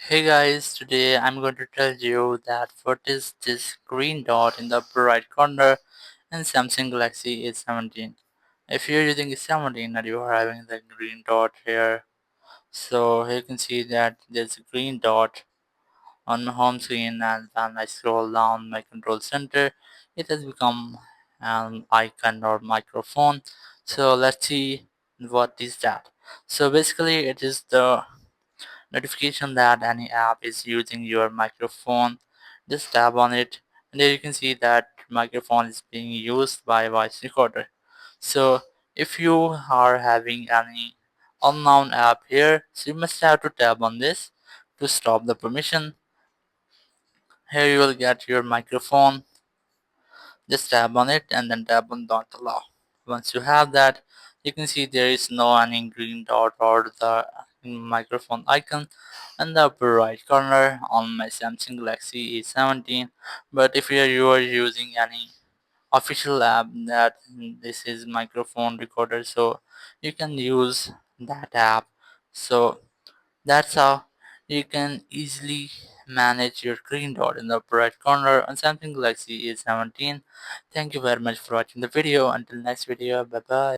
Hey guys, today I'm going to tell you that what is this green dot in the upper right corner in Samsung Galaxy A17. If you're using A17 and you are having the green dot here, so here you can see that there's a green dot on my home screen, and when I scroll down my control center, it has become an icon or microphone. So let's see what is that. So basically it is the notification that any app is using your microphone. Just tap on it, and there you can see that microphone is being used by voice recorder. So if you are having any unknown app here, so you must have to tap on this to stop the permission. Here you will get your microphone. Just tap on it and then tap on don't allow. Once you have that, you can see there is no any green dot or the microphone icon in the upper right corner on my Samsung Galaxy A17. But if you are using any official app that this is microphone recorder, so you can use that app. So that's how you can easily manage your green dot in the upper right corner on Samsung Galaxy A17. Thank you very much for watching the video. Until next video, bye bye.